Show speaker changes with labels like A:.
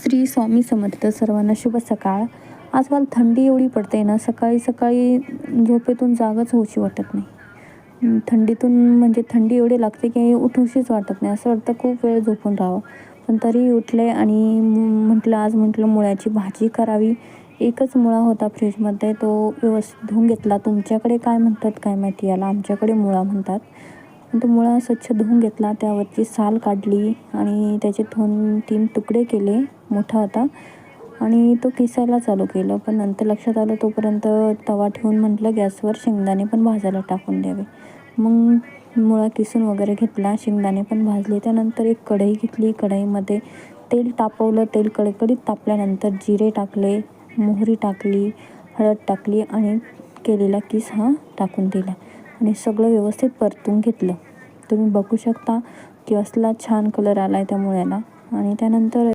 A: श्री स्वामी समर्थ. सर्वांना शुभ सकाळ. आजकाल थंडी एवढी पडते ना, सकाळी सकाळी झोपेतून जागच होऊशी वाटत नाही. थंडीतून म्हणजे थंडी एवढी लागते की उठूशीच वाटत नाही. असं वाटतं खूप वेळ झोपून राहावं. पण तरी उठले आणि आज मुळ्याची भाजी करावी. एकच मुळा होता फ्रीजमध्ये, तो व्यवस्थित धुवून घेतला. तुमच्याकडे काय म्हणतात काय माहिती याला, आमच्याकडे मुळा म्हणतात. तो मुळा स्वच्छ धुवून घेतला, त्यावरची साल काढली आणि त्याचे 2-3 तुकडे केले. मोठा होता आणि तो किसायला चालू केलं. पण नंतर लक्षात आलं, तोपर्यंत तवा ठेवून म्हटलं गॅसवर शेंगदाणे पण भाजायला टाकून द्यावे. मग मुळा किसून वगैरे घेतला, शेंगदाणे पण भाजले. त्यानंतर एक कढई घेतली, कढईमध्ये तेल तापवलं. तेल कडकडीत तापल्यानंतर जिरे टाकले, मोहरी टाकली, हळद टाकली आणि केलेला किस हा टाकून दिला आणि सगळं व्यवस्थित परतून घेतलं. तुम्ही बघू शकता की असला छान कलर आला आहे त्या मुळ्याला. आणि त्यानंतर